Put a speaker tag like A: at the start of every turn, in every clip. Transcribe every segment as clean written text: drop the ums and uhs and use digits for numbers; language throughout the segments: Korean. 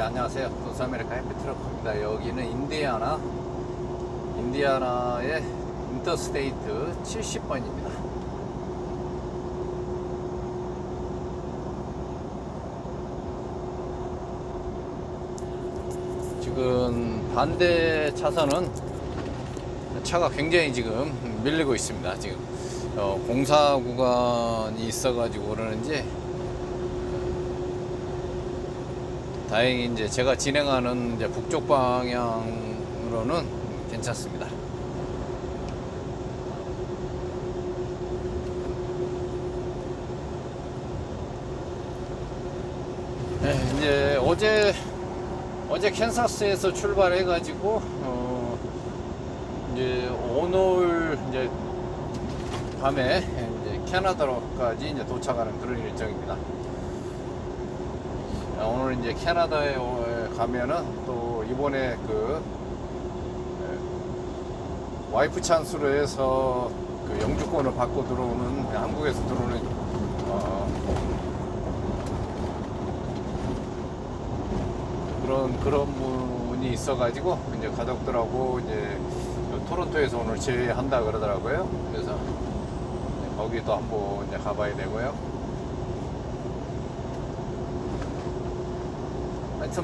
A: 안녕하세요. 노스아메리카 해피트럭입니다. 여기는 인디아나의 인터스테이트 70번입니다. 지금 반대 차선은 차가 굉장히 지금 밀리고 있습니다. 지금 공사 구간이 있어가지고 그러는지 다행히 이제 제가 진행하는 이제 북쪽 방향으로는 괜찮습니다. 네, 이제 어제 캔사스에서 출발해가지고 이제 오늘 이제 밤에 이제 캐나다로까지 이제 도착하는 그런 일정입니다. 오늘 이제 캐나다에 가면은 또 이번에 그 와이프 찬스로 해서 그 영주권을 받고 들어오는 한국에서 들어오는 그런 분이 있어가지고 이제 가족들하고 이제 토론토에서 오늘 제외한다 그러더라고요. 그래서 거기도 한번 이제 가봐야 되고요. 하여튼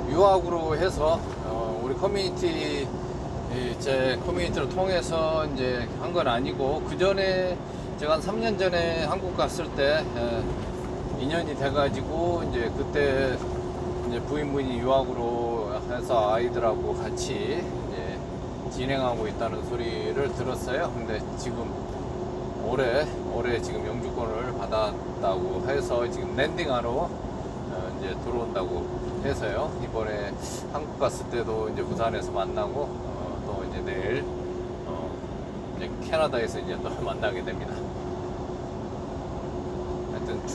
A: 유학으로 해서 우리 커뮤니티 제 커뮤니티를 통해서 이제 한 건 아니고 그 전에 제가 한 3년 전에 한국 갔을 때 2년이 돼가지고 이제 그때 이제 부인분이 유학으로 해서 아이들하고 같이 이제 진행하고 있다는 소리를 들었어요. 근데 지금 올해 지금 영주권을 받았다고 해서 지금 랜딩하러 이제 들어온다고 해서요. 이번에 한국 갔을 때도 이제 부산에서 만나고 또 이제 내일 이제 캐나다에서 이제 또 만나게 됩니다. 하여튼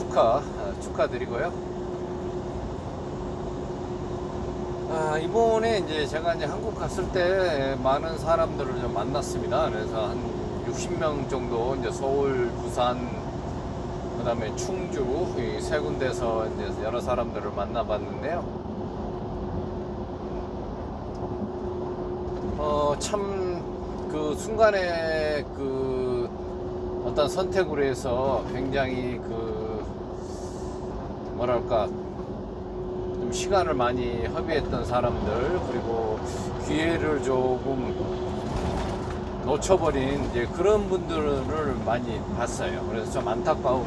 A: 축하드리고요. 이번에 이제 제가 이제 한국 갔을 때 많은 사람들을 좀 만났습니다. 그래서 한 60명 정도 이제 서울, 부산, 그 다음에 충주 이 세 군데서 이제 여러 사람들을 만나봤는데요. 참 그 순간에 그 어떤 선택으로 해서 굉장히 그 뭐랄까 좀 시간을 많이 허비했던 사람들, 그리고 기회를 조금 놓쳐버린 이제 그런 분들을 많이 봤어요. 그래서 좀 안타까운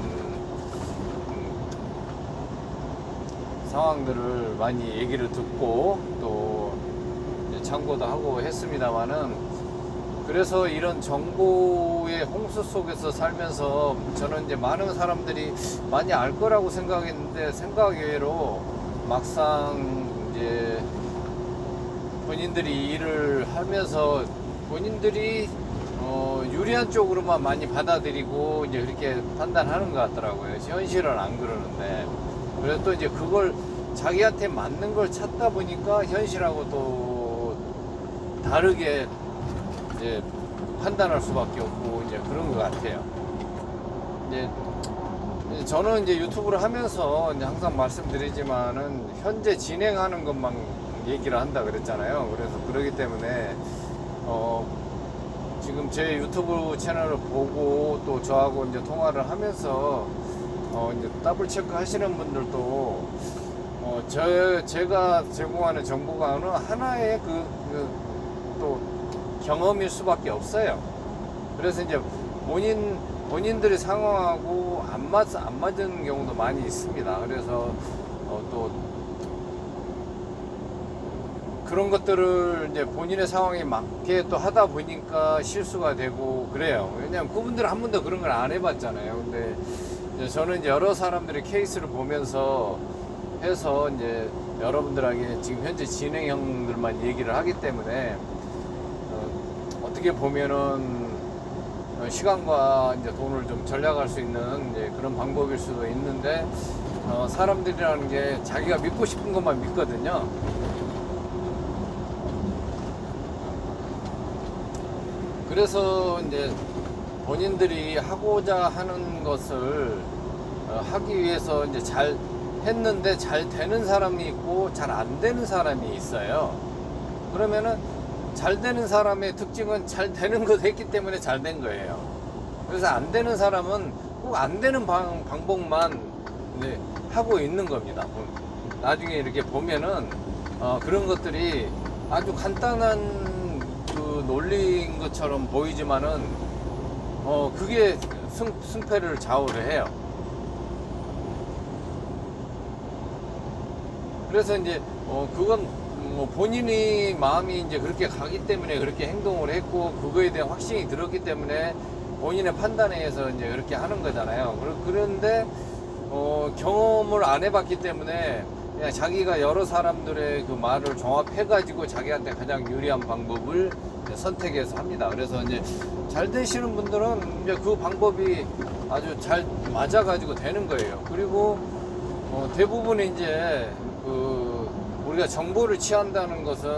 A: 상황들을 많이 얘기를 듣고 또 참고도 하고 했습니다만은, 그래서 이런 정보의 홍수 속에서 살면서 저는 이제 많은 사람들이 많이 알 거라고 생각했는데 생각 외로 막상 이제 본인들이 일을 하면서 본인들이 유리한 쪽으로만 많이 받아들이고 이제 그렇게 판단하는 것 같더라고요. 현실은 안 그러는데. 그래서 또 이제 그걸 자기한테 맞는 걸 찾다 보니까 현실하고 또 다르게 이제 판단할 수밖에 없고 이제 그런 것 같아요. 이제 저는 이제 유튜브를 하면서 이제 항상 말씀드리지만은 현재 진행하는 것만 얘기를 한다 그랬잖아요. 그래서 그러기 때문에 지금 제 유튜브 채널을 보고 또 저하고 이제 통화를 하면서 이제 더블 체크 하시는 분들도 제가 제공하는 정보가 어느 하나의 또 경험일 수밖에 없어요. 그래서 이제 본인들의 상황하고 안 맞은 경우도 많이 있습니다. 그래서 또 그런 것들을 이제 본인의 상황에 맞게 또 하다 보니까 실수가 되고 그래요. 왜냐면 그분들은 한 번도 그런 걸 안 해봤잖아요. 근데 이제 저는 이제 여러 사람들의 케이스를 보면서 해서 이제 여러분들에게 지금 현재 진행형들만 얘기를 하기 때문에 어떻게 보면은 시간과 이제 돈을 좀 절약할 수 있는 이제 그런 방법일 수도 있는데 사람들이라는 게 자기가 믿고 싶은 것만 믿거든요. 그래서 이제 본인들이 하고자 하는 것을 하기 위해서 이제 잘 했는데 잘 되는 사람이 있고 잘 안 되는 사람이 있어요. 그러면은 잘 되는 사람의 특징은 잘 되는 것 했기 때문에 잘 된 거예요. 그래서 안 되는 사람은 꼭 안 되는 방법만 이제 하고 있는 겁니다. 나중에 이렇게 보면은 그런 것들이 아주 간단한 그 논리인 것처럼 보이지만은 그게 승패를 좌우를 해요. 그래서 이제 그건 뭐 본인이 마음이 이제 그렇게 가기 때문에 그렇게 행동을 했고 그거에 대한 확신이 들었기 때문에 본인의 판단에 의해서 이제 그렇게 하는 거잖아요. 그런데 경험을 안 해봤기 때문에 그냥 자기가 여러 사람들의 그 말을 종합해가지고 자기한테 가장 유리한 방법을 선택해서 합니다. 그래서 이제 잘 되시는 분들은 이제 그 방법이 아주 잘 맞아가지고 되는 거예요. 그리고 대부분 이제 우리가 정보를 취한다는 것은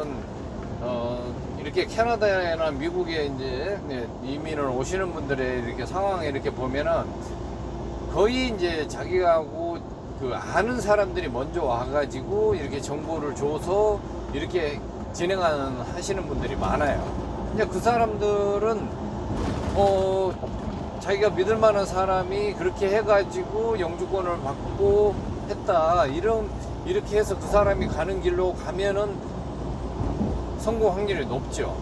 A: 이렇게 캐나다나 미국에 이제 이민을 오시는 분들의 이렇게 상황에 이렇게 보면은 거의 이제 자기하고 그 아는 사람들이 먼저 와가지고 이렇게 정보를 줘서 이렇게 하시는 분들이 많아요. 이제 그 사람들은 자기가 믿을 만한 사람이 그렇게 해가지고 영주권을 받고 했다 이렇게 해서 그 사람이 가는 길로 가면은 성공 확률이 높죠.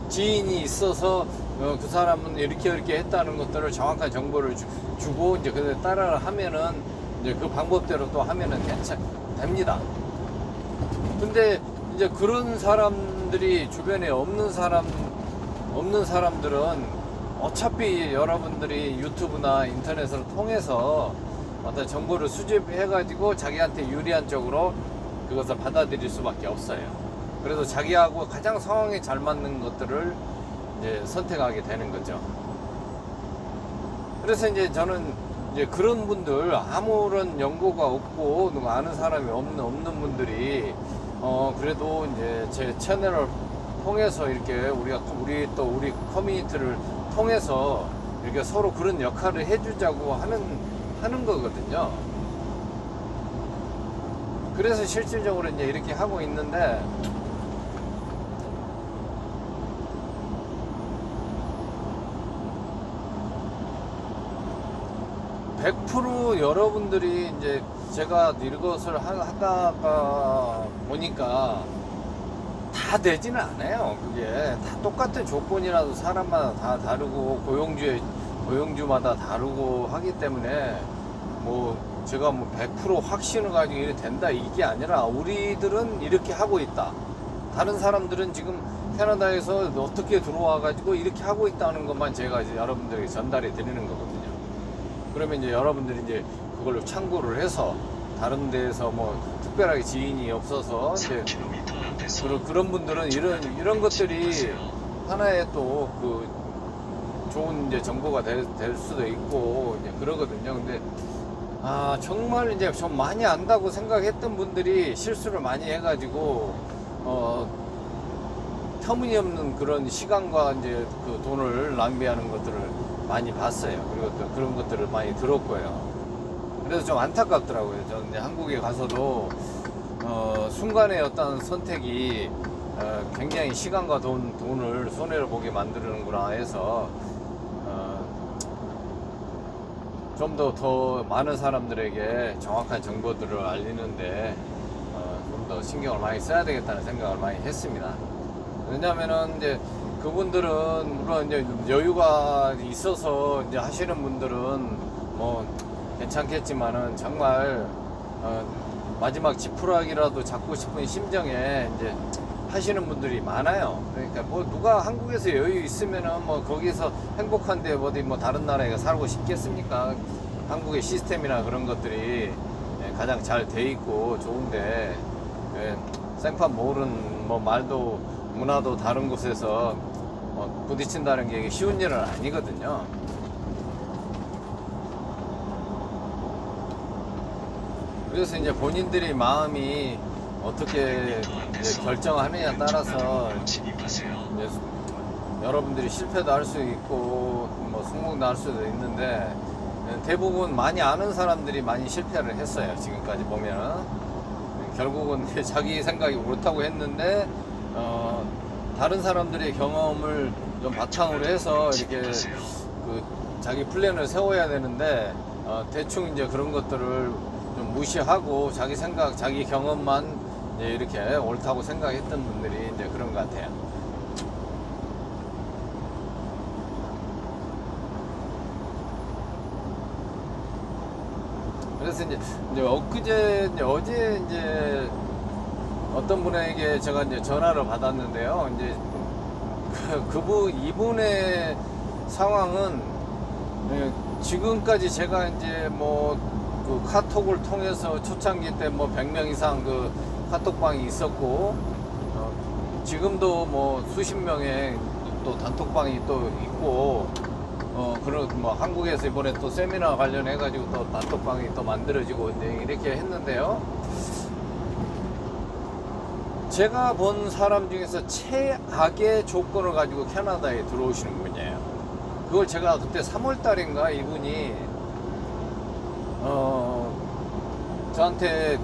A: 지인이 있어서 그 사람은 이렇게 했다는 것들을 정확한 정보를 주고 이제 그걸 따라 하면은 이제 그 방법대로 또 하면은 됩니다. 근데 이제 그런 사람들이 주변에 없는 사람들은 어차피 여러분들이 유튜브나 인터넷을 통해서 어떤 정보를 수집해가지고 자기한테 유리한 쪽으로 그것을 받아들일 수밖에 없어요. 그래서 자기하고 가장 상황에 잘 맞는 것들을 이제 선택하게 되는 거죠. 그래서 이제 저는 이제 그런 분들 아무런 연고가 없고 누가 아는 사람이 없는 분들이 그래도 이제 제 채널을 통해서 이렇게 우리 커뮤니티를 통해서 이렇게 서로 그런 역할을 해주자고 하는 거거든요. 그래서 실질적으로 이제 이렇게 하고 있는데, 100% 여러분들이 이제 제가 이것을 하다가 보니까 다 되지는 않아요. 그게 다 똑같은 조건이라도 사람마다 다 다르고 고용주마다 다르고 하기 때문에 뭐 제가 뭐 100% 확신을 가지고 이렇게 된다 이게 아니라 우리들은 이렇게 하고 있다. 다른 사람들은 지금 캐나다에서 어떻게 들어와 가지고 이렇게 하고 있다는 것만 제가 이제 여러분들에게 전달해 드리는 거거든요. 그러면 이제 여러분들이 이제 그걸로 참고를 해서 다른 데에서 뭐 특별하게 지인이 없어서 이제 그런 분들은 이런 것들이 하나의 또 그 좋은 이제 정보가 될 수도 있고 이제 그러거든요. 근데 정말 이제 좀 많이 안다고 생각했던 분들이 실수를 많이 해가지고 터무니없는 그런 시간과 이제 그 돈을 낭비하는 것들을 많이 봤어요. 그리고 또 그런 것들을 많이 들었고요. 그래서 좀 안타깝더라고요. 저는 이제 한국에 가서도 순간의 어떤 선택이 굉장히 시간과 돈을 손해를 보게 만드는구나 해서 좀 더 많은 사람들에게 정확한 정보들을 알리는데 좀 더 신경을 많이 써야 되겠다는 생각을 많이 했습니다. 왜냐면은 이제 그분들은 물론 이제 여유가 있어서 이제 하시는 분들은 뭐 괜찮겠지만은 정말 마지막 지푸라기라도 잡고 싶은 심정에 이제 하시는 분들이 많아요. 그러니까 뭐 누가 한국에서 여유 있으면은 뭐 거기서 행복한데 어디 뭐 다른 나라에 살고 싶겠습니까? 한국의 시스템이나 그런 것들이 가장 잘 돼 있고 좋은데 생판 모르는 뭐 말도 문화도 다른 곳에서 부딪힌다는 게 쉬운 일은 아니거든요. 그래서 이제 본인들이 마음이 어떻게 이제 결정하느냐에 따라서 이제 여러분들이 실패도 할 수 있고 뭐 성공도 할 수도 있는데 대부분 많이 아는 사람들이 많이 실패를 했어요. 지금까지 보면은 결국은 자기 생각이 옳다고 했는데 다른 사람들의 경험을 좀 바탕으로 해서 이렇게 그 자기 플랜을 세워야 되는데 대충 이제 그런 것들을 좀 무시하고 자기 생각, 자기 경험만 이제 이렇게 옳다고 생각했던 분들이 이제 그런 것 같아요. 그래서 이제 엊그제 어제 이제 어떤 분에게 제가 이제 전화를 받았는데요. 이제 이분의 상황은 지금까지 제가 이제 뭐 그 카톡을 통해서 초창기 때 뭐 100명 이상 그 카톡방이 있었고 지금도 뭐 수십 명의 또 단톡방이 또 있고 그런 뭐 한국에서 이번에 또 세미나 관련해 가지고 또 단톡방이 또 만들어지고 이제 이렇게 했는데요. 제가 본 사람 중에서 최악의 조건을 가지고 캐나다에 들어오시는 분이에요. 그걸 제가 그때 3월 달인가 이분이 저한테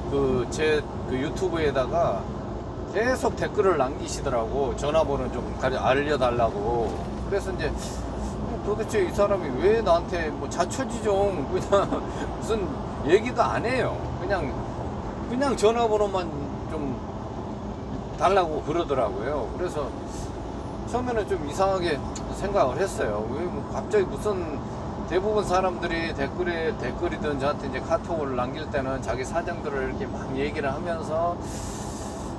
A: 제 유튜브에다가 계속 댓글을 남기시더라고. 전화번호 좀 알려달라고. 그래서 이제 도대체 이 사람이 왜 나한테 뭐 자초지종 그냥 무슨 얘기도 안 해요. 그냥 전화번호만 좀 달라고 그러더라고요. 그래서 처음에는 좀 이상하게 생각을 했어요. 왜 뭐 갑자기 무슨 대부분 사람들이 댓글이든 저한테 이제 카톡을 남길 때는 자기 사정들을 이렇게 막 얘기를 하면서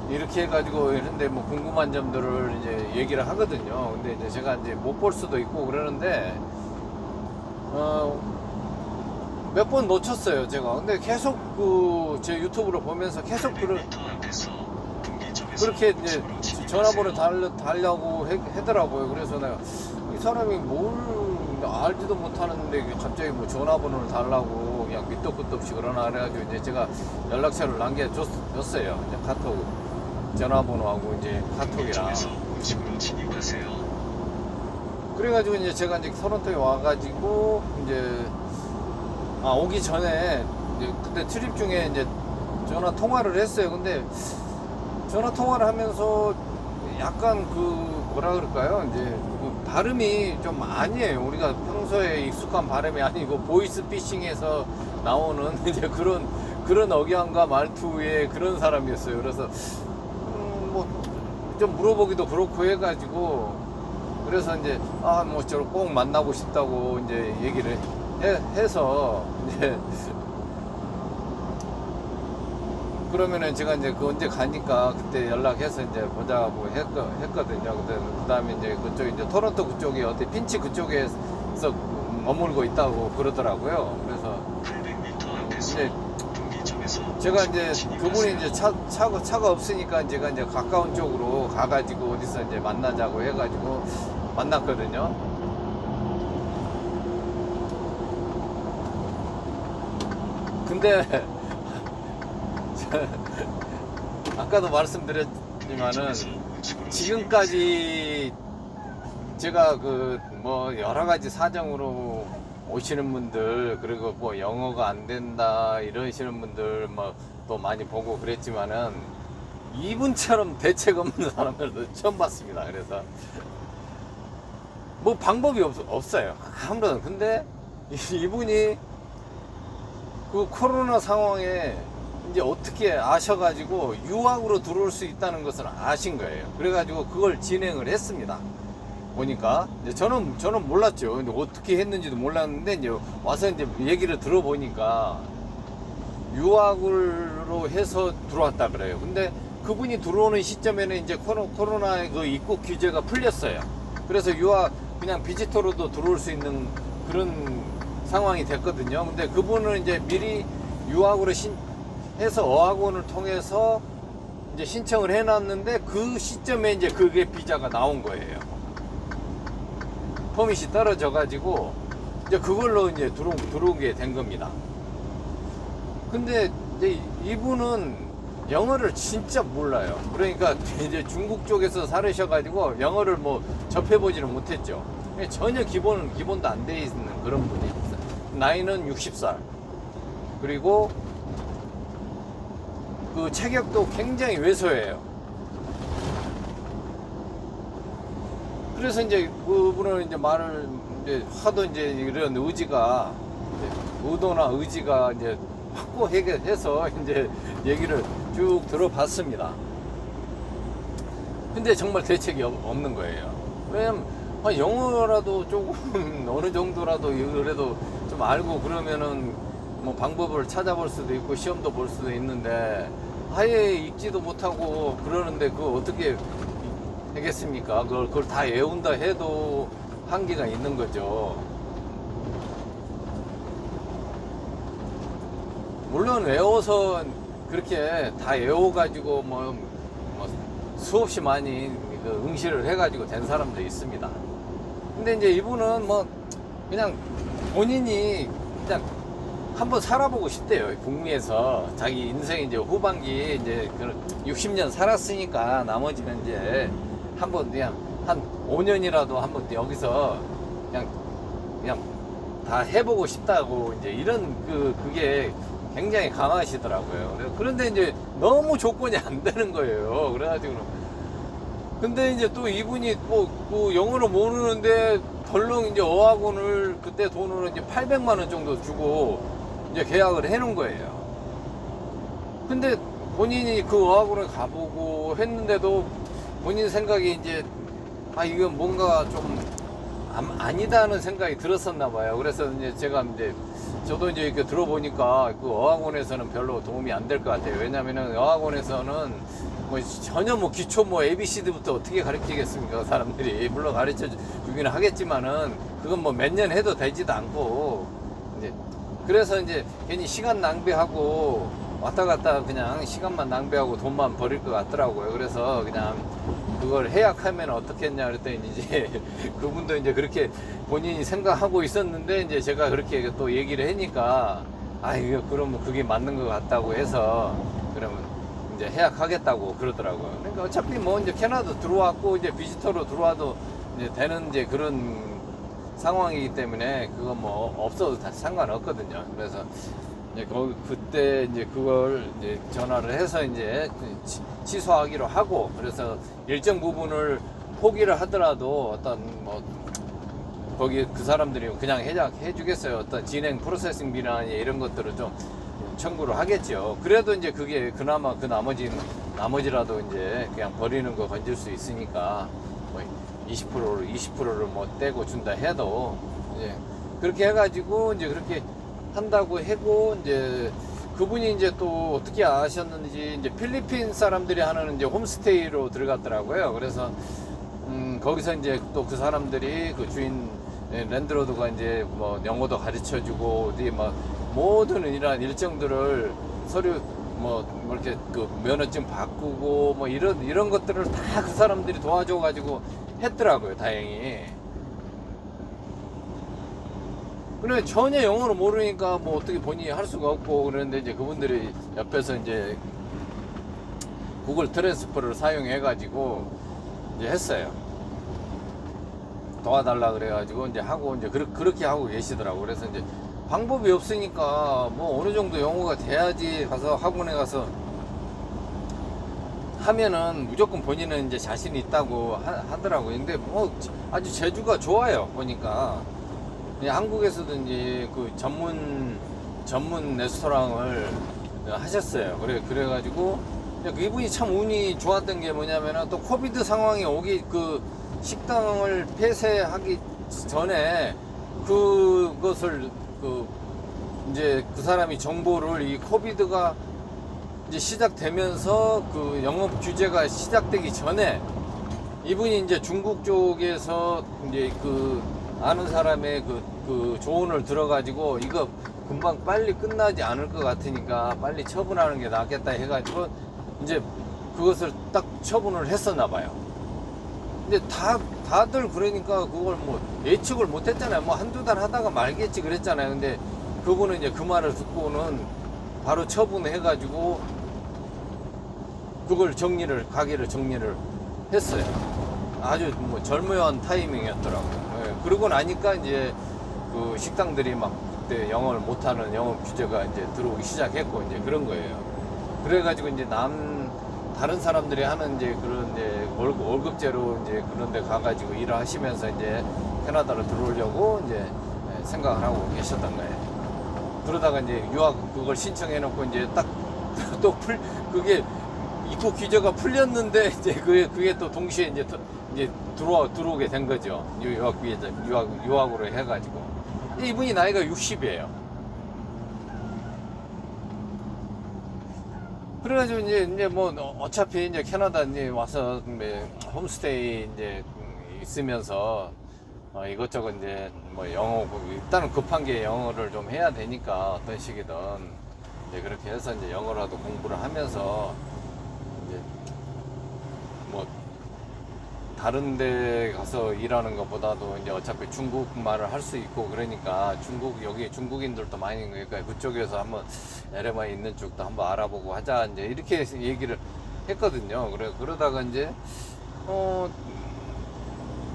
A: 이렇게 해가지고 이런데 뭐 궁금한 점들을 이제 얘기를 하거든요. 근데 이제 제가 이제 못 볼 수도 있고 그러는데 몇 번 놓쳤어요 제가. 근데 계속 제 유튜브를 보면서 계속 그렇게 이제 전화번호 달라고 하더라고요. 그래서 내가 이 사람이 뭘 알지도 못하는데 갑자기 뭐 전화번호를 달라고 그냥 밑도 끝도 없이 그러나 그래가지고 이제 제가 연락처를 남겨줬어요. 이제 카톡 전화번호하고 이제 카톡이랑. 그래가지고 이제 제가 이제 토론토에 와가지고 이제 오기 전에 이제 그때 트립 중에 이제 전화 통화를 했어요. 근데 전화 통화를 하면서 약간 뭐라 그럴까요? 이제 그 발음이 좀 아니에요. 우리가 평소에 익숙한 발음이 아니고 보이스 피싱에서 나오는 이제 그런 억양과 말투의 그런 사람이었어요. 그래서 뭐 좀 물어보기도 그렇고 해가지고 그래서 이제 뭐 저를 꼭 만나고 싶다고 이제 얘기를 해서 이제 그러면은 제가 이제 언제 가니까 그때 연락해서 이제 보자고 했거든요. 그 다음에 이제 그쪽 이제 토론토 그쪽에 어디 핀치 그쪽에서 머물고 있다고 그러더라고요. 그래서 이제 제가 이제 그분이 이제 차가 없으니까 제가 이제 가까운 쪽으로 가가지고 어디서 이제 만나자고 해가지고 만났거든요. 근데 아까도 말씀드렸지만은 지금까지 제가 뭐 여러 가지 사정으로 오시는 분들 그리고 뭐 영어가 안 된다 이러시는 분들 뭐 또 많이 보고 그랬지만은 이분처럼 대책 없는 사람들도 처음 봤습니다. 그래서 뭐 방법이 없어요. 아무런. 근데 이분이 그 코로나 상황에 이제 어떻게 아셔가지고 유학으로 들어올 수 있다는 것을 아신 거예요. 그래가지고 그걸 진행을 했습니다. 보니까 이제 저는 몰랐죠. 근데 어떻게 했는지도 몰랐는데 이제 와서 이제 얘기를 들어보니까 유학으로 해서 들어왔다 그래요. 근데 그분이 들어오는 시점에는 이제 코로나의 그 입국 규제가 풀렸어요. 그래서 유학 그냥 비지터로도 들어올 수 있는 그런 상황이 됐거든요. 근데 그분은 이제 미리 유학으로 해서 어학원을 통해서 이제 신청을 해놨는데 그 시점에 이제 그게 비자가 나온 거예요. 퍼밋이 떨어져가지고 이제 그걸로 이제 들어오게 된 겁니다. 근데 이제 이분은 영어를 진짜 몰라요. 그러니까 이제 중국 쪽에서 살으셔가지고 영어를 뭐 접해보지는 못했죠. 전혀 기본도 안 돼 있는 그런 분이 나이는 60살. 그리고 그 체격도 굉장히 왜소해요. 그래서 이제 그분은 이제 말을 이제 하도 이제 이런 의지가 의도나 의지가 이제 확고해서 이제 얘기를 쭉 들어봤습니다. 근데 정말 대책이 없는 거예요. 왜냐면 영어라도 조금 어느 정도라도 그래도 좀 알고 그러면은 뭐 방법을 찾아볼 수도 있고 시험도 볼 수도 있는데 아예 읽지도 못하고 그러는데 그거 어떻게 하겠습니까? 그걸 다 외운다 해도 한계가 있는 거죠. 물론 외워서 그렇게 다 외워가지고 뭐 수없이 많이 응시를 해가지고 된 사람도 있습니다. 근데 이제 이분은 뭐 그냥 본인이 그냥 한번 살아보고 싶대요. 북미에서 자기 인생 이제 후반기 이제 60년 살았으니까 나머지는 이제 한번 그냥 한 5년이라도 한번 여기서 그냥 다 해보고 싶다고 이제 이런 그게 굉장히 강하시더라고요. 그런데 이제 너무 조건이 안 되는 거예요. 그래가지고 근데 이제 또 이분이 그 영어를 모르는데 덜렁 이제 어학원을 그때 돈으로 이제 800만 원 정도 주고 이제 계약을 해 놓은 거예요. 근데 본인이 그 어학원을 가보고 했는데도 본인 생각이 이제 이건 뭔가 좀 아니다는 생각이 들었었나 봐요. 그래서 이제 제가 이제 저도 이제 이렇게 들어보니까 그 어학원에서는 별로 도움이 안 될 것 같아요. 왜냐면은 어학원에서는 뭐 전혀 뭐 기초 뭐 ABCD부터 어떻게 가르치겠습니까? 사람들이 물론 가르쳐 주기는 하겠지만은 그건 뭐 몇 년 해도 되지도 않고 이제 그래서 이제 괜히 시간 낭비하고 왔다 갔다 그냥 시간만 낭비하고 돈만 버릴 것 같더라고요. 그래서 그냥 그걸 해약하면 어떻겠냐 그랬더니 이제 그분도 이제 그렇게 본인이 생각하고 있었는데 이제 제가 그렇게 또 얘기를 하니까 이거 그러면 그게 맞는 것 같다고 해서 그러면 이제 해약하겠다고 그러더라고요. 그러니까 어차피 뭐 이제 캐나다 들어왔고 이제 비지터로 들어와도 이제 되는 이제 그런 상황이기 때문에 그거 뭐 없어도 다 상관없거든요. 그래서 이제 그때 이제 그걸 이제 전화를 해서 이제 취소하기로 하고 그래서 일정 부분을 포기를 하더라도 어떤 뭐 거기 그 사람들이 그냥 해주겠어요. 어떤 진행 프로세싱비나 이런 것들을 좀 청구를 하겠죠. 그래도 이제 그게 그나마 그 나머지라도 이제 그냥 버리는 거 건질 수 있으니까 뭐 20%를 뭐 떼고 준다 해도 이제 그렇게 해가지고 이제 그렇게 한다고 하고 이제 그분이 이제 또 어떻게 아셨는지 이제 필리핀 사람들이 하는 이제 홈스테이로 들어갔더라고요. 그래서 거기서 이제 또 그 사람들이 그 주인 랜드로드가 이제 뭐 영어도 가르쳐 주고 어디 막 모든 이러한 일정들을 서류 뭐 이렇게 그 면허증 바꾸고 뭐 이런 것들을 다 그 사람들이 도와줘 가지고 했더라고요. 다행히. 그래 전혀 영어를 모르니까 뭐 어떻게 본인이 할 수가 없고 그랬는데 이제 그분들이 옆에서 이제 구글 트랜스퍼를 사용해 가지고 이제 했어요. 도와달라 그래가지고 이제 하고 이제 그렇게 하고 계시더라고. 그래서 이제 방법이 없으니까 뭐 어느 정도 영어가 돼야지 가서 학원에 가서 하면은 무조건 본인은 이제 자신이 있다고 하더라고요. 근데 뭐 아주 재주가 좋아요. 보니까 한국에서도 이제 그 전문 레스토랑을 하셨어요. 그래가지고 이분이 참 운이 좋았던 게 뭐냐면은 또 코비드 상황이 오기 그 식당을 폐쇄하기 전에 그것을 이제 그 사람이 정보를 이 코비드가 이제 시작되면서 그 영업 규제가 시작되기 전에 이분이 이제 중국 쪽에서 이제 그 아는 사람의 그 조언을 들어가지고 이거 금방 빨리 끝나지 않을 것 같으니까 빨리 처분하는 게 낫겠다 해가지고 이제 그것을 딱 처분을 했었나 봐요. 근데 다들 그러니까 그걸 뭐 예측을 못 했잖아요. 뭐 한두 달 하다가 말겠지 그랬잖아요. 근데 그분은 이제 그 말을 듣고는 바로 처분해가지고 그걸 가게를 정리를 했어요. 아주 뭐 절묘한 타이밍이었더라고요. 예, 그러고 나니까 이제 그 식당들이 막 그때 영어를 못하는 영업 규제가 이제 들어오기 시작했고 이제 그런 거예요. 그래가지고 이제 다른 사람들이 하는 이제 그런 이제 월급제로 이제 그런 데 가가지고 일을 하시면서 이제 캐나다로 들어오려고 이제 생각을 하고 계셨던 거예요. 그러다가 이제 유학 그걸 신청해 놓고 이제 딱 또 그게 입국 규제가 풀렸는데 이제 그게 또 동시에 이제 들어오게 된 거죠. 유학으로 해가지고. 이분이 나이가 60이에요. 그래가지고 이제 뭐 어차피 이제 캐나다 이제 와서 홈스테이 이제 있으면서 이것저것 이제 뭐 영어 일단은 급한 게 영어를 좀 해야 되니까 어떤 식이든 이제 그렇게 해서 이제 영어라도 공부를 하면서 이제 뭐 다른 데 가서 일하는 것보다도 이제 어차피 중국말을 할 수 있고 그러니까 여기 중국인들도 많이 있는 거니까 그쪽에서 한번 LMI 있는 쪽도 한번 알아보고 하자 이제 이렇게 얘기를 했거든요. 그러다가 이제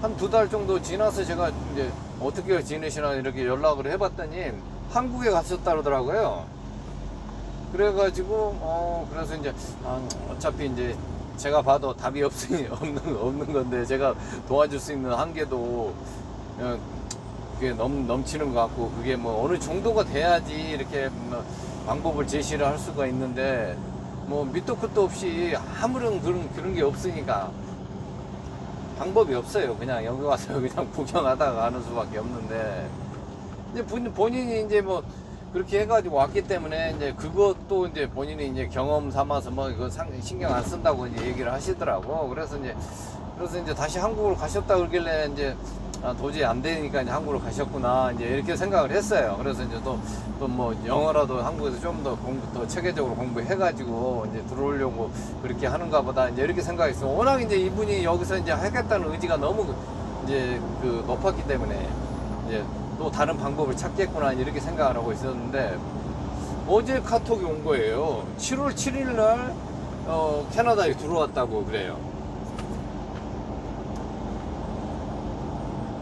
A: 한 2달 정도 지나서 제가 이제 어떻게 지내시나 이렇게 연락을 해봤더니 한국에 갔었다 그러더라고요. 그래가지고 그래서 이제 어차피 이제 제가 봐도 답이 없는 건데 제가 도와줄 수 있는 한계도 그게 넘치는 것 같고 그게 뭐 어느 정도가 돼야지 이렇게 뭐 방법을 제시를 할 수가 있는데 뭐 밑도 끝도 없이 아무런 그런 게 없으니까 방법이 없어요. 그냥 여기 와서 그냥 구경하다가 가는 수밖에 없는데 이제 본인이 이제 뭐 그렇게 해가지고 왔기 때문에 이제 그것도 이제 본인이 이제 경험 삼아서 뭐 이거 신경 안 쓴다고 이제 얘기를 하시더라고. 그래서 이제 다시 한국으로 가셨다 그러길래 이제 도저히 안 되니까 이제 한국으로 가셨구나 이제 이렇게 생각을 했어요. 그래서 이제 또 뭐 영어라도 한국에서 좀 더 더 체계적으로 공부해가지고 이제 들어오려고 그렇게 하는가 보다 이제 이렇게 생각했어요. 워낙 이제 이분이 여기서 이제 하겠다는 의지가 너무 이제 높았기 때문에 이제 또 다른 방법을 찾겠구나 이렇게 생각을 하고 있었는데 어제 카톡이 온 거예요. 7월 7일 날 캐나다에 들어왔다고 그래요.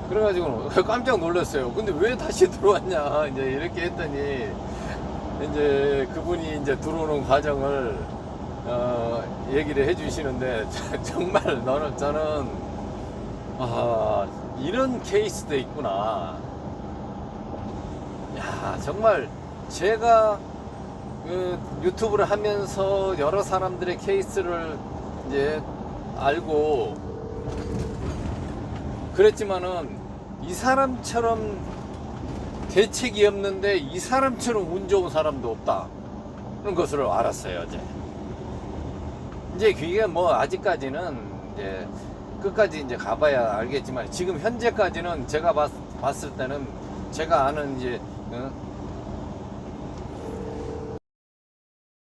A: 그래가지고 깜짝 놀랐어요. 근데 왜 다시 들어왔냐 이제 이렇게 했더니 이제 그분이 이제 들어오는 과정을 얘기를 해주시는데 정말 저는 이런 케이스도 있구나. 야, 정말 제가 유튜브를 하면서 여러 사람들의 케이스를 이제 알고 그랬지만은 이 사람처럼 대책이 없는데 이 사람처럼 운 좋은 사람도 없다. 그런 것을 알았어요, 이제 그게 뭐 아직까지는 이제 끝까지 이제 가봐야 알겠지만 지금 현재까지는 제가 봤을 때는 제가 아는 이제